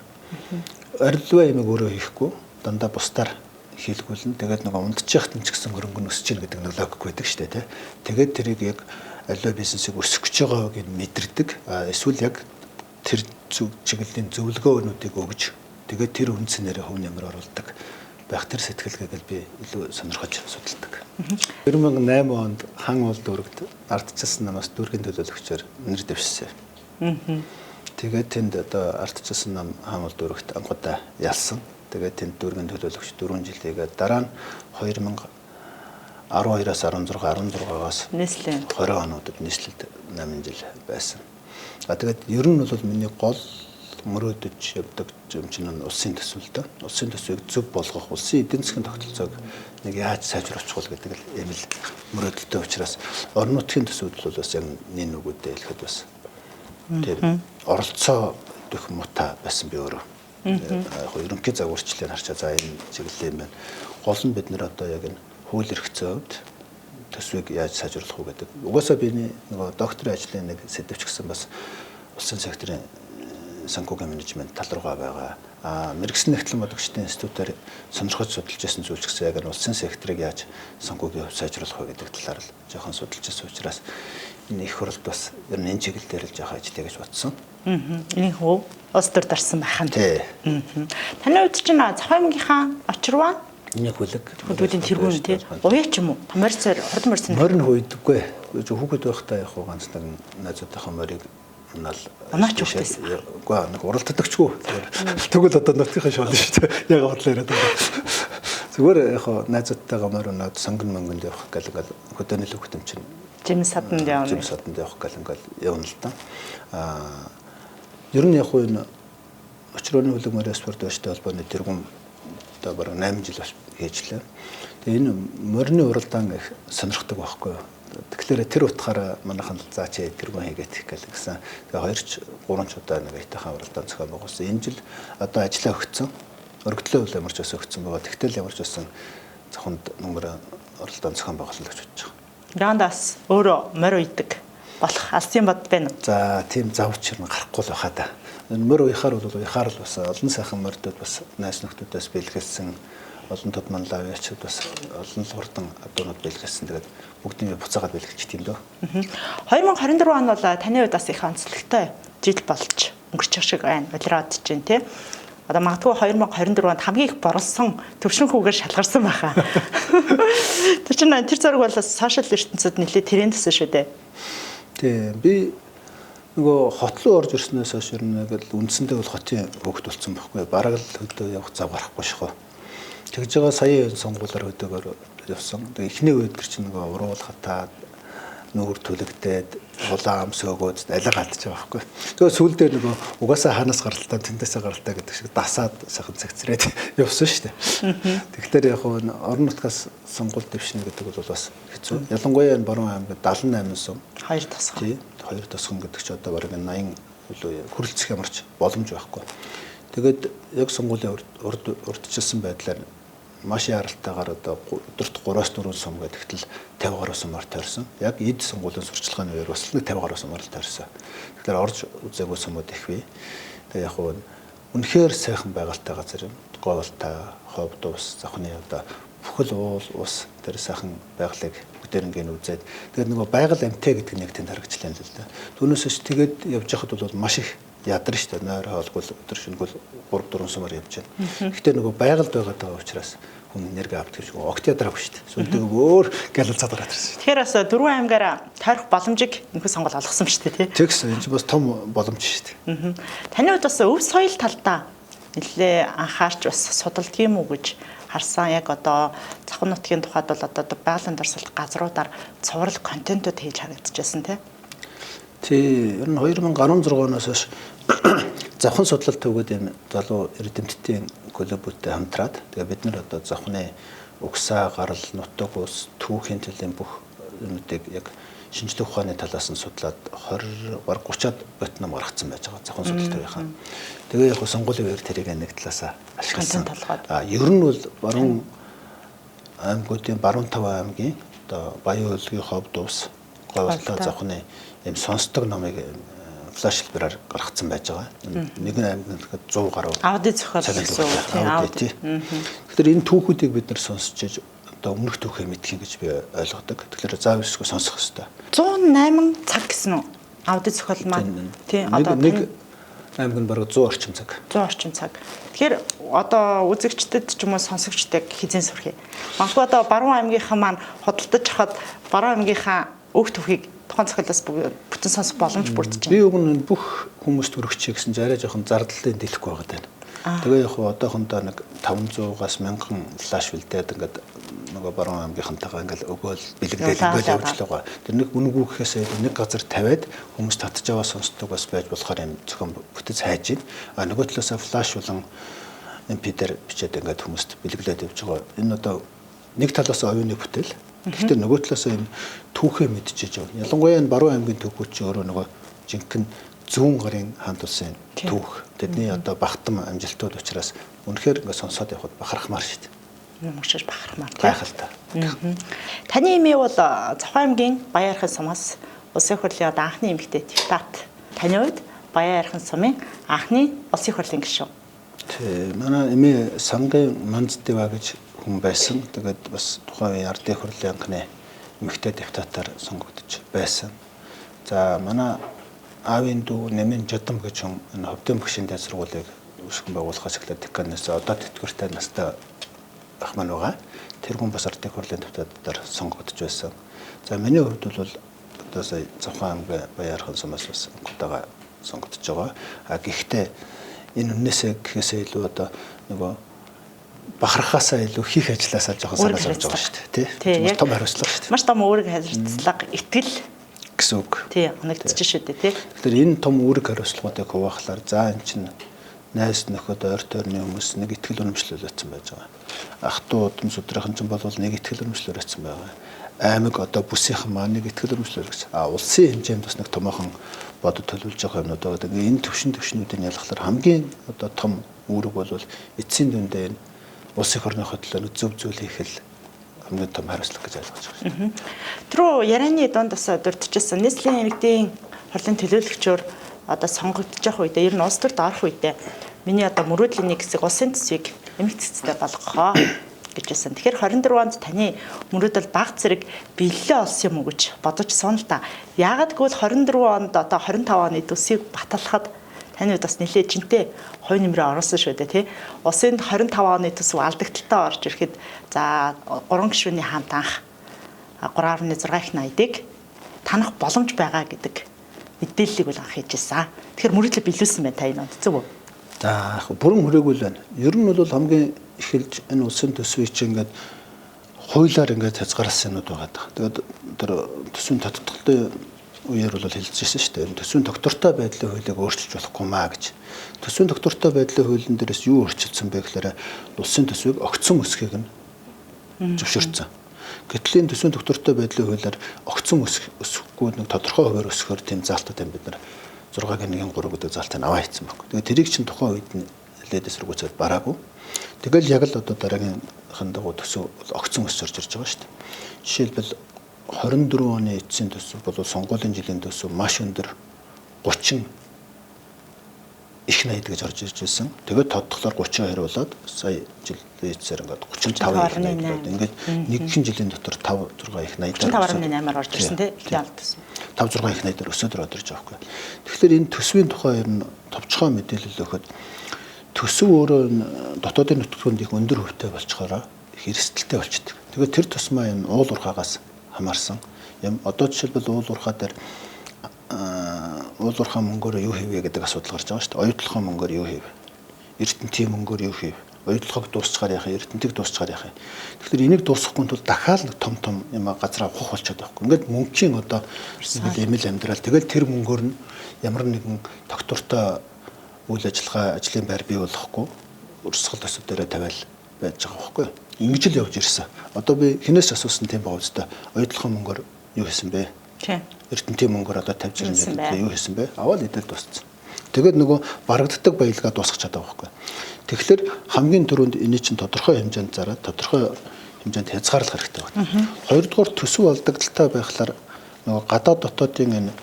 Орилваа юм өөрөө хийхгүй дандаа бусдаар хийлгүүлнэ. Тэгээд нэг унтчихт нь ч гэсэн хөрөнгө нь өсөж гин гэдэг нэг логик байдаг шүү дээ. Тэгээд тэрийг яг аливаа бизнесийг өсгөх гэж байгааг нь мэдэрдэг. Эсвэл яг тэр чиглэлийн зөвлөгөөнүүдийг өгж тэгээд тэр үндсээр хувь нэмэр оруулдаг байх тэр сэтгэлгээгээл би илүү сонирхож судалдаг. 2008 онд хан уул дүүрэгт ардчилсан намаас дүүргийн төлөөлөгчөөр нэр дэвшсэн. Тэгээд тэнд одоо ардчилсан нам хан уул дүүрэгт анхудаа ялсан. Тэгээд тэнд дүүргийн төлөөлөгч 4 жил хийгээд дараа нь 2012-аас 16-аас нийслэл 20 онуудад нийслэлд 8 жил байсан. Тэгээд ер нь бол миний гол мөрөөдөж явдаг юм чинь улсын төсвөлтэй. Улсын төсвийг зөв болгох, улсын эдийн засгийн тогтолцоог нэг яаж сайжруулах вэ гэдэг л юм л мөрөөдөлтэй учраас орон нутгийн төсвүүд бол бас яг нэг нүгүүдээ хэлэхэд бас тийм оролцоо дэх мута байсан би өөрөө. Ерөнхий загварчлалыг харчаа за энэ чиглэл юм байна. Гол нь бид нэр одоо яг энэ хууль эрх зүйд төсвийг яаж сайжруулах вэ гэдэг. Угаасаа би нөгөө докторийн ажлын нэг сэдвч гэсэн бас улсын секторын санхүүгийн менежмент тал руугаа байгаа. Мэргэжлийн нэгтлэн бодлогчдын институтээр сонирхож судалж байсан зүйл ч гэсэн яг нь улсын секторыг яаж санхүүгийн хувь сайжруулах вэ гэдэг талаар л жоохон судалж байсан учраас энэ их хурлд бас ер нь энэ чиглэлээр л жоохон ажиллая гэж бодсон. Энэ хөө улс төр дарсан байх нь. Тий. Таны хувьд чинь Цахимгийнхаа очрваа нэг хүлэг хөдөлгөөний тэргүүн тий. Уяа ч юм уу? Морьцоор хурд морьцоор морин хүйдэггүй. Хүүхэд байхдаа яг ганц нэг найзуудынхаа морийг нал унаач өгдөөс. Үгүй нэг уралддагчгүй. Тэгвэл одоо нутгийнхаа шоолно шүү дээ. Яг бодлоо яриад байгаа. Зүгээр яг найзуудтайгаа морь унаад сонгон мөнгөнд явах гэл ингээл хөдөөний л хөвгтөм чинь жим саданд явна. Жим саданд явах гэл ингээл явна л да. Ер нь яг энэ очрооны хүлэг морь спорт өштэй холбооны тэргүүн одоо бараг 8 жил хийжлээ. Тэгээ энэ морины уралдаан их сонирхдаг байхгүй юу? Тэгэхээр тэр утгаараа манайхан заач тэргүүн хийгээд гэл гэсэн. Тэгээ 2-3 удаа нэг айтайхан уралдаан зохион байгуулсан. Энэ жил одоо ажиллаа өгцөн. Өргөдлөө үл ямарч бас өгцөн байгаа. Тэгтэл ямарч байсан зохинд нөмөр уралдаан зохион байгуулалт гэж бодож байгаа. Гандас өөрөө морь уйдаг болох алсын бод байна. За тийм завч юм гарахгүй л байхаа да. Морь уяхаар бол уяхаар л бас олон сайхан морьдод бас найс нөхдүүдээс бэлгэлсэн олон тод манлаа ячид бас олон хурдан адуунууд бэлгэлсэн. Тэгээд бүгдийг буцаагаад бэлгэлчих тийм дөө. 2024 он бол таны хувьд бас их онцлогтой жил болж өнгөрчих шиг байна. Болироод чинь тий. Одоо магадгүй 2024 онд хамгийн их борлсон төвшинхүүгээр шалгарсан байхаа. Тэр чинь тэр зураг бол сошиал ертөнцид нэлээд трендсэн шүү дээ. Тий. Би нөгөө хот руу орж ирснээс хойш нэг л үндсэндээ бол хотын хөвгт болсон байхгүй. Бараг л хөдөө явах зав гарахгүй шахаа. Тэгж байгаа сая сонгуулиар хөдөөгөр явсан. Тэгээ эхний үед тэр чинь нөгөө уруул хатаад нүүр түлэгдээд улаан амс өгөөд алга алдчих байгаа байхгүй. Тэгээ сүүл дээр нөгөө угаасаа хаанаас гаралтаа тэндээсээ гаралтаа гэдэг шиг дасаад сайхан цэгцрээд явсан шүү дээ. Тэгэхээр яг нь орон нутгаас сонгуул дэвшнэ гэдэг бол бас хэцүү. Ялангуяа энэ Баруун аймагт 78 сум 2 тосгон. Тий, 2 тосгон гэдэг чи одоо бараг 80 хүрэлцэх ямарч боломж байхгүй. Тэгээд яг сонгуулийн урдчилсан байдлаар маш яралтайгаар одоо өдөрт 3-4 сум гэдэгтэл 50 гаруй сумаар тойрсон. Яг эд сонгуулийн сурчлагын үеэр бас 50 гаруй сумаар тойрсон. Тэгэхээр орж үзээгүй сумууд их бий. Тэгээ яг нь үнэхээр сайхан байгальтай газар юм. Говьтай, ховд ус, завхны одоо бүхэл уул ус тэр сайхан байгалыг бүгдээрнгийн үзээд тэгээд нөгөө байгаль амтэ гэдэг нэг тэнд харагчлаа л да. Түүнээс тэгээд явж байхад бол маш их ядар штэ нойр хоолгол өдөр шингүүл 3-4 сумаар явж байна. Гэхдээ нөгөө байгальд байгаа даа учраас хүн энерги авдаг гэж огт ядраагүй штэ. Сүлдэг өөр галзаад гараад ирсэн. Тэгэхээр бас дөрвөн аймгаар тойрох боломжийг энэхүү сонгуул олгосон шүү дээ тий. Тэгс энэ ч бас том боломж штэ. Таны хувьд бас өв соёл талдаа нэлээ анхаарч бас судалдаг юм уу гэж харсан. Яг одоо Завхан нутгийн тухайд бол одоо байгалийн дурсгалт газруудаар цуврал контентууд хийж харагдчихсан тий. Тий, ер нь 2016 оноос хойш завхан судлалт төгөөд энэ залуу эрдэмтдийн клубүүдтэй хамтраад тэгээ бид нар одоо завхны угсаа, гарал, нутаг ус, түүхийн төлөв бүх юмнуудыг яг шинжлэх ухааны талаас нь судлаад 30-аад бот ном гаргацсан байж байгаа завхан судлалтынхаа. Тэгээ яг сонгуулийн үеэр тэрийг нэг талаас ашигласан. Ер нь бол баруун аймагуудын баруун 5 аймгийн одоо Баян Улгийн ховд ус, говьлоо завхны ийм сонсдог номыг флаш хэлбэрээр гаргацсан байж байгаа. Нэг аймагт 100 гаруй аудит зохиолсон тийм аудит. Тэгэхээр энэ түүхүүдийг бид нар сонсчиж одоо өмнөх түүхээ мэдхийг гэж би ойлгодог. Тэгэхээр заавалжгүй сонсох хэрэгтэй. 108 цаг гэсэн үү? Аудит зохиол маань тийм одоо нэг аймаг нь бараг 100 орчим цаг. 100 орчим цаг. Тэгэхээр одоо үзэгчдэд ч юм уу сонсогчдыг хизэн сүрхий. Магадгүй одоо Баруун аймгийнхаа маань худалдаж хахад Баруун аймгийнхаа өг түүхийг тухайн зохиолоос бүтэн сонсох боломж бүрдэж байна. Би уг нь бүх хүмүүст өргөчье гэсэн арай жоохон зардалтай дэлэхгүй байгаа даа. Тэгээ яг одоохондоо нэг 500-аас 1000 флаш бэлдээд ингээд нөгөө Баруун аймгийнхантайгаа ингээд өгөөл бэлэгдээд ингээд явж л байгаа. Тэр нэг үнэгүй гэхээс нэг газар тавиад хүмүүс татж аваа сонсдог бас байж болохоор юм зөвхөн бүтэц хайж байна. Нөгөө талаасаа флаш болон MP-дэр бичээд ингээд хүмүүст бэлэглээд явж байгаа. Энэ одоо нэг талаас оюуны бүтээл. Гэхдээ нөгөө талаас энэ түүхээ мэдчихэж байгаа. Ялангуяа энэ Баруун аймгийн түүхүүд чи өөрөө нөгөө жинхэнэ зүүн гарын хаант улсын түүх. Тэдний одоо багтан амжилтууд учраас үнэхээр ингээд сонсоод явхад бахархмаар шүү дээ. Мөшөж бахархмаар гайхалтай. Таны эмээ бол Завхан аймгийн Баян архын сумаас улсын хурлын одоо анхны эмэгтэй депутат. Таны хувьд Баян Архин сумын анхны улсын их хурлын гишүүн. Тий, манай эми сангийн Манддива гэж хүн байсан. Тэгээд бас тухайн үеийн ардын хурлын анхны эмэгтэй депутатаар сонгогдож байсан. За манай аавын дүү Нэмэн Жодом гэж хүн энэ Ховдын багшийн дэд сургуулийг үүсгэн байгуулахаас эхлээд деканаас одоо тэтгэвртэй настай ах маань байгаа. Тэр хүн бас ардын хурлын депутатаар сонгогдож байсан. За миний хувьд бол одоо сая Завхан аймгийн Баян Архин сумаас бас анхудаага сонгогдож байгаа. А гэхдээ энэ үннээсээ гэхээсээ илүү одоо нөгөө бахархаасаа илүү хийх ажилласаа жоохон санаа зовж байгаа шүү дээ. Тий. Том хариуцлага шүү дээ. Маш том үүрэг хариуцлага итгэл гэсэн үг. Тий, оногдож шүү дээ, тий. Тэгэхээр энэ том үүрэг хариуцлагуудыг хуваахлаар за эн чинь найз нөхөд ойр тойрны хүмүүс нэг итгэл үнэмшлүүлсэн байж байгаа. Ах トゥ удам сүдрийнхэн ч бол нэг итгэл үнэмшлүүлсэн байгаа. Аймаг одоо бүсийнхэн маань нэг итгэл үнэмшлүүлсэн. Улсын хэмжээнд бас нэг томоохон бодод төлөвлөж байгаа юмнууд байгаа. Энэ төвшнүүдийн ялгахлаар хамгийн одоо том үүрэг бол эцсийн дүндээ энэ улсын орныхоо төлөө зөв зүйл хийх л хамгийн том хариуцлага гэж ойлгож байгаа. Түрүү ярианы донд бас дурдчихсан нийслэлийн иргэдийн хурлын төлөөлөгчөөр одоо сонгогдож явах үедээ ер нь улс төрд орох үедээ миний одоо мөрөөдлийн нэг хэсэг улсын төсвийг эмх цэцтэй болгохоо гэж байсан. Тэгэхээр 24 онд таны мөрөөдөл баг зэрэг биелэлээ олсон юм уу гэж бодож суун л та. Яагаад гэвэл 24 онд одоо 25 оны төсвийг баталахад таны хувьд бас нэлээд жинтэй хувь нэмрээ оруулсан шүү дээ тий. Улсын 25 оны төсөв алдагдaltaа орж ирэхэд за 3 гишүүний хамт анх 3.6 их найдыг танах боломж байгаа гэдэг мэдээллийг бол анх хийжсэн. Тэгэхээр мөрөдлө биелүүлсэн байна та энэ онд зөв үү? За бүрэн хүрээгүй л байна. Ер нь бол хамгийн эхэлж энэ улсын төсвийг чинь ингээд хуулиар ингээд хязгаарласан юмуд байгаа. Тэгээд тэр төсвийн тодтолтын үеэр бол хэлжсэн шүү дээ. Төсвийн доктортой байдлын хуулийг өөрчилж болохгүй маа гэж. Төсвийн доктортой байдлын хуулийн дээрээс юу өөрчилсөн бэ гэхээр улсын төсвийг огцон өсгөхийг нь зөвшөөрсөн. Гэтэл энэ төсвийн доктортой байдлын хуулиар огцон өсөхгүй нэг тодорхой хуваар өсгөхөөр тийм заалтууд юм бид нар 6-1-3 гэдэг заалтыг аваа хийсэн байхгүй. Тэгээд тэрийг чинь тухайн үед нь лээд эсэргүүцээд бараагүй. Тэгэл яг л одоо дараагийнхын дагуу төсөв огцон өсөрж ирж байгаа шүү дээ. Жишээлбэл 24 оны эцсийн төсөв бол сонгуулийн жилийн төсөв маш өндөр 30 их 80 гэж орж ирж байсан. Тэгээд тодтоглоор 32 болоод сая жилийн эцсээр ингээд 35 болоод ингээд нэг жилийн дотор 5 6 их 80 35.8-аар орж ирсэн тий. Ялт төсөв. 5 6 их 80-аар өсөдөр орж ирж байгаа байхгүй. Тэгэхээр энэ төсвийн тухай ер нь товчхон мэдээлэл өгөхөд төсөв өөрөө дотоодын нутагтунд их өндөр хөвтэй болчхороо их эрсдэлтэй болчдөг. Тэгээд тэр тусмаа энэ уул уурхаагаас хамаарсан. Одоо жишээлбэл уул уурхаа дээр уул уурхаа мөнгөөр юу хийвэ гэдэг асуудал гарч байгаа шүү дээ. Оюутлахын мөнгөөр юу хийвэ? Эрдэнтийн мөнгөөр юу хийвэ? Оюутлахыг дуусчихаар яах юм? Эрдэнтийг дуусчихаар яах юм? Тэгэхээр энийг дуусгахгүй тул дахиад нэг том юм газар авах болчиход байхгүй. Ингээд мөнгөний одоо эмэл амьдрал. Тэгэл тэр мөнгөөр нь ямар нэгэн доктортой үйл ажиллагаа ажлын байр бий болохгүй урсгал төсөв дээрээ тавиал байж байгаа байхгүй. Ингэж л явж ирсэн. Одоо би хинээс асуусан тийм байгаа үстэй. Оюутлахын мөнгөөр юу хийсэн бэ? Тийм. Эрдэнтийн мөнгөөр одоо 50 60 юу хийсэн бэ? Аваад идэл дууссан. Тэгээд нөгөө барагддаг баялгаа дуусгах чадаа байхгүй. Тэгэхээр хамгийн түрүүнд энэ чинь тодорхой хэмжээнд зараад тодорхой хэмжээнд хязгаарлах хэрэгтэй байна. Хоёрдугаар төсөв алдагдaltaа байхлаар нөгөө гадаад дотоодын энэ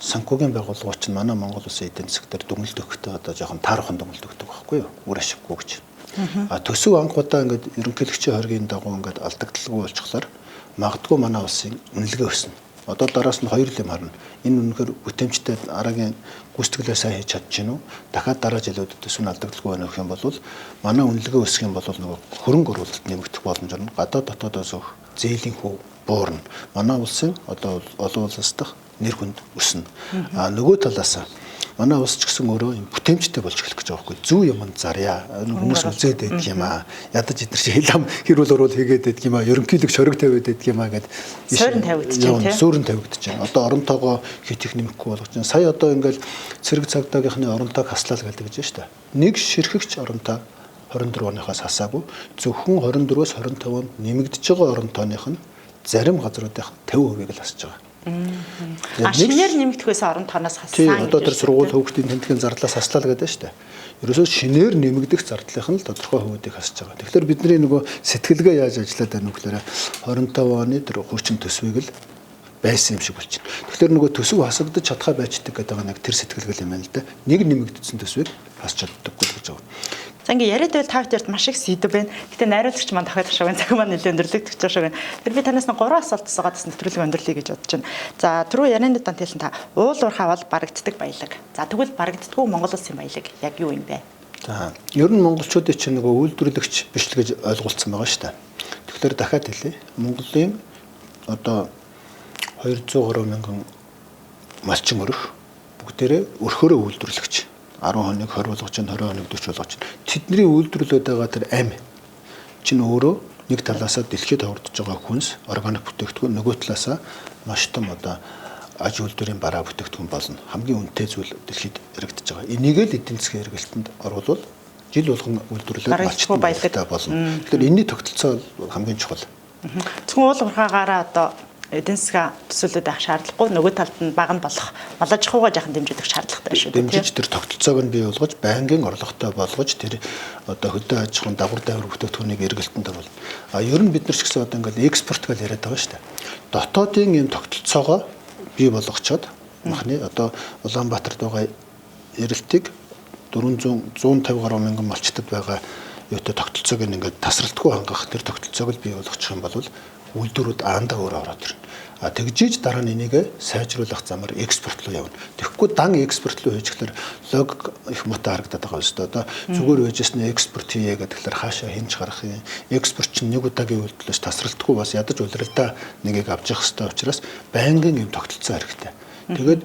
санхүүгийн байгууллагууд чинь манай Монгол улсын эдийн засгаар дүгнэлт өгөхдөө одоо жоохон таархан дүгнэлт өгдөг байхгүй юу? Үр ашиггүй гэж. Төсөв анхудаа ингээд ерөнхийлөгчийн хоргийн дагуу ингээд алдагдaltaгүй болчихлоор магадгүй манай улсын үнэлгээ өснө. Одоо дараас нь хоёр юм харна. Энэ үнэхээр бүтээмжтэй араагийн гүйцэтгэлээ сайн хийж чадчихна уу? Дахиад дараа жилүүдэд төсөв нь алдагдaltaгүй байна гэх юм бол манай үнэлгээ өсөх юм бол нөгөө хөрөнгө оруулалт нэмэгдэх боломж орно. Гадаад дотоодоос өгөх зээлийн хүү буурна. Манай улсын одоо олон улс дахь нэр хүнд өснө. Нөгөө талаас манай улс ч гэсэн өөрөө бүтээмжтэй болж эхлэх гэж байгаа байхгүй. Зүү юмд зарья. Хүмүүс үзээд байдаг юм аа. Ядаж идэрч хилам хэрүүл уруу хийгээд байдаг юм аа. Ерөнхийлөг шорог тавиад байдаг юм аа гэд суурин тавигдчихэв тийм. Суурин тавигдчихэв. Одоо оронтойгоо хит их нэмэхгүй болгож байна. Сая одоо ингээл цэрэг цагдаагийнхны оронтойг хаслаа л гэдэг гэж байна шүү дээ. Нэг ширхэгч оронтой 24 оныхоос хасаагүй. Зөвхөн 24-өөс 25 онд нэмэгдэж байгаа оронтойных нь зарим газруудынх 50% л хасж байгаа. Шинээр нэмэгдэхээс орон тоноос хассан. Тийм одоо тэр сургууль хөвгтийн тэмдгийн зардлаас хаслаа л гэдэг нь шүү дээ. Ерөөсөө шинээр нэмэгдэх зардлынх нь л тодорхой хувийг хасж байгаа. Тэгэхээр бидний нөгөө сэтгэлгээ яаж ажиллаад байна вэ гэхээр 25 оны тэр хуучин төсвийг л байсан юм шиг болж байна. Тэгэхээр нөгөө төсөв хасагдаж чадхаа байждаг гэдэг нэг тэр сэтгэлгэл юм байна л да. Нэг нэмэгдсэн төсвийг хасч чаддаггүй гэж байгаа. За ингээ яриад байвал та бүхэн маш их сэдв байна. Гэтэ найруулагч маань дахиад ашиг байна. Захин маань нэлээд өндөрлөгдөж байгаа шиг байна. Тэр би танаас нэг 3 асуулт асуугаад бас нэвтрүүлэг өндөрлөе гэж бодож байна. За түрүү ярианы дан хэлсэн та уул уурхай бол барагддаг баялаг. За тэгвэл барагддаггүй Монгол улсын баялаг яг юу юм бэ? За ер нь монголчуудын чинь нөгөө үйлдвэрлэгч биш л гэж ойлгуулсан байгаа шүү дээ. Тэгэхээр дахиад хэлье. Монголын одоо 203 мянган малчин өрх бүгдээрээ өрхөөрөө үйлдвэрлэгч 10 хоног 20 болгож чинь 20 хоног 40 болгож чинь тэдний үйлдвэрлээд байгаа тэр ам чинь өөрөө нэг талаасаа дэлхийд хавардж байгаа хүнс органик бүтээгдэхүүн нөгөө талаасаа маш том одоо аж үйлдвэрийн бараа бүтээгдэхүүн болно хамгийн үнэтэй зүйл дэлхийд яригдж байгаа. Энийг л эдийн засгийн хэрэгэлтэнд оруулвал жил болгон үйлдвэрлээд малчтай баялагтай болно. Тэгэхээр энэний тогтолцоо хамгийн чухал. Зөвхөн уул уурхаагаараа одоо эдийн засгийн төсөөлөд авах шаардлагагүй нөгөө талд нь бага нь болох мал аж ахуйгаа жаахан дэмжих шаардлагатай шүү дээ. Дэмжиж тэр тогтолцоог нь бий болгож байнгын орлоготой болгож тэр одоо хөдөө аж ахуйн дагвар дайвар бүтээгдэхүүнийг эргэлтэнд оруулна. Ер нь бид нар ч гэсэн одоо ингээл экспорт гэж яриад байгаа шүү дээ. Дотоодын юм тогтолцоогоо бий болгочоод махны одоо Улаанбаатарт байгаа эрэлтийг 150 гаруй мянган малчтад байгаа юутай тогтолцоог ингээд тасралтгүй хангах тэр тогтолцоог л бий болгочих юм бол үйлдвэрүүд аандаа өөрөө ороод ирнэ. Тэгжиж дараа нь энийг сайжруулах замаар экспорт руу явна. Тэгэхгүй дан экспорт руу хийчихлээр логик их муутай харагдаад байгаа юм шүү дээ. Одоо зүгээр байжсэн экспорт хийе гэхэлэр хаашаа хинж гарах юм. Экспорт чинь нэг удаагийн үйлдэлээс тасралтгүй бас ядаж улиралдаа нэгийг авч явах хэрэгтэй учраас байнгын юм тогтолцоо хэрэгтэй. Тэгээд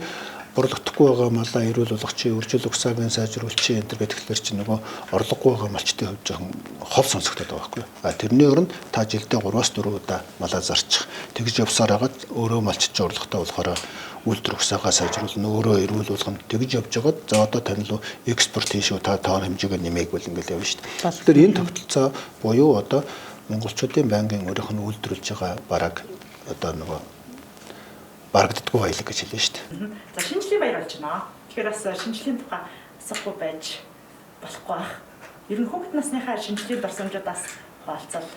борлогдохгүй байгаа малаа эрүүл болгох чи, үржил угсаагийн сайжруулах чи энэ төр гэхэлэр чи нөгөө орлогогүй байгаа малчтын хувьд жоохон хол сонсогдоод байгаа байхгүй. Тэрний оронд та жилдээ 3-4 удаа малаа зарчих. Тэгж явсаар хагаад өөрөө малчч орлоготой болохоор үйлдвэр угсаагаа сайжруулна, өөрөө эрүүл болгоно. Тэгж явж байгаад за одоо тань руу экспорт хийшүү та тоон хэмжээгээр нэмээг бол ингээл явна шүү дээ. Тэгэхээр энэ тогтолцоо буюу одоо монголчуудын байнгын өөрийнх нь үйлдвэрлэж байгаа бараг одоо нөгөө барагддаггүй баялаг гэж хэлнэ шүү дээ. За шинжлэх баяр болж байна. Тэгэхээр бас шинжлэхийн тухай асахгүй байж болохгүй байх. Ер нь хүүхэд насныхаа шинжлэхийн дурсамжуудаас хаалцал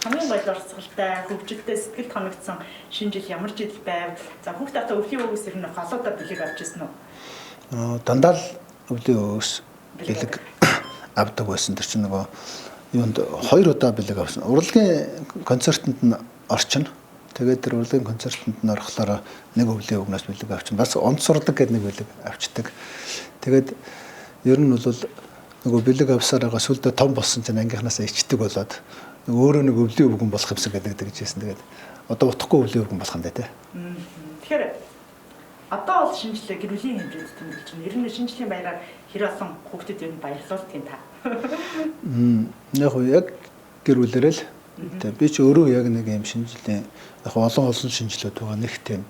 хамгийн гол орцголтой, хөгжилтэй сэтгэл тоногдсон шинэ жил ямар жил байв? За хүүхэд одоо өвлийн өвгөөс ер нь голоодоо бэлэг авч ирсэн үү? Дандаа л өвлийн өвгөөс бэлэг авдаг байсан. Тэр чинь нөгөө юунд 2 удаа бэлэг авсан. Урлагийн концертанд нь орчин. Тэгээд тэр урлагийн концертанд нь орохлоор нэг өвлийн өвгнөөс бэлэг авчин. Бас онцордог гэдэг нэг бэлэг авчдаг. Тэгээд ер нь бол нөгөө бэлэг авсаар байгаа сүлдө том болсон чинь ангийнхнаасаа ичдэг болоод өөрөө нэг өвлийн өвгөн болох юмсан гэдэг хэлсэн. Тэгээд одоо утахгүй өвлийн өвгөн болох юм даа тий. Тэгэхээр одоо бол шинжлэх гэрүүлийн хэмжээнд тэмдэглэж байна. Ер нь шинжлэхийн баяраар хэр олон хүүхдэд ер нь баярлуулдаг юм та. Яг гэрүүлэрэл тэгээ би ч өөрөө яг нэг юм шинжлэлийн яг олон шинжлэлүүд байгаа нэг тийм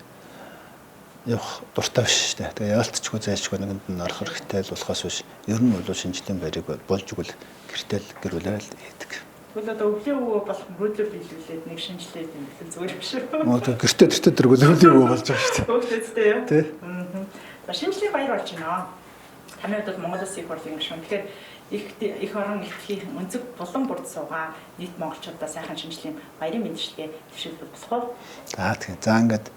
явах дуртай биш шүү дээ. Тэгээ яалтчгүй зайлшгүй нэгэнд нь орох хэрэгтэй л болохоос биш. Ер нь бол шинжлэлийн баярыг болж игэл гэртэл гэрүүлэрэл хийдэг. Тэгвэл одоо өвлийн өвөө болох мөрөөдлөө биелүүлээд нэг шинжлэх тэмдэглэл зүгээр биш үү? Гэртээ дөрвөл өвлийн өвөө болж байгаа шүү дээ. Хөөхтэй юу? Тий. За шинжлэх баяр болж байна. Таны хувьд Монгол Улсын их хурлын гишүүн. Тэгэхээр их орон эдхийн өнцөг булан бүрд суугаа нийт монголчуудаа сайхан шинжлэхийн баярын мэндчилгээ төвшүүлбэл болох уу? Тийм. За ингээд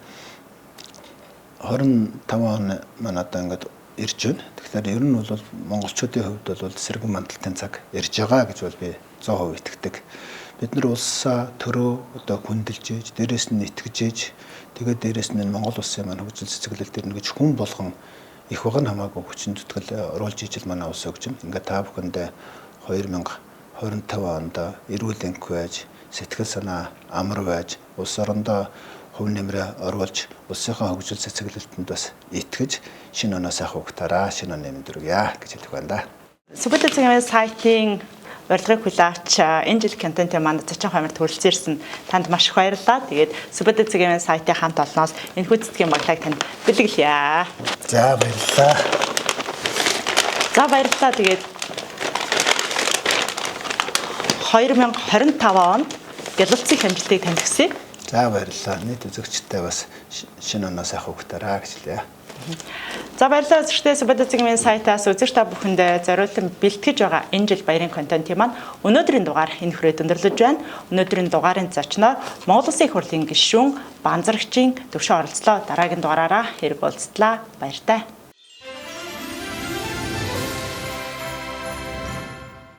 25 он маань одоо ингээд ирж байна. Тэгэхээр ер нь бол монголчуудын хувьд бол сэргэн мандалтын цаг ирж байгаа гэж бол би 100% итгэдэг. Бид нар улсаа төрөө одоо хүндэлж ийж, дээрээс нь итгэж ийж, тэгээд дээрээс нь Монгол улсын маань хөгжил цэцгэлэл дээр нэгж хүн болгон их баг нь хамаагүй хүчин зүтгэл оруулж ижил манай улс өгч юм. Ингээд та бүхэндээ 2025 онд эрүүл энх байж, сэтгэл санаа амар байж, улс орондоо хувь нэмрээ оруулж, улсынхаа хөгжил цэцгэлэлтэнд бас итгэж, шинэ оноо сайхан ухтаараа шинэ он нэмдэргье гэж хэлэх байна да. Сүбэт цагийн сайтын урилгыг хүлээвч энэ жил контентын манд Зачин хойморт хүрэлцэн ирсэн танд маш их баярлалаа. Тэгээд Сүбэт цагийн сайтын хамт олноос энэ хүчтэй баглайг танд бэлгэлье. За баярлалаа. Тэгээд 2025 онд гялалцын амжилтыг таньдагсыг. За баярлалаа. Нийт үзэгчтэй бас шинэ оноо сайхан ухтаараа гэж хэлье. За баярлалаа үзэгчдээ Сүбэд цэгийн сайтаас үзэгч та бүхэндээ зориулан бэлтгэж байгаа энэ жил баярын контентын маань өнөөдрийн дугаар энэ хүрээд өндөрлөж байна. Өнөөдрийн дугаарын зочноор Монгол Улсын их хурлын гишүүн Банзарагчийн төвшин оролцлоо. Дараагийн дугаараараа хэрэг уулзтлаа. Баяртай.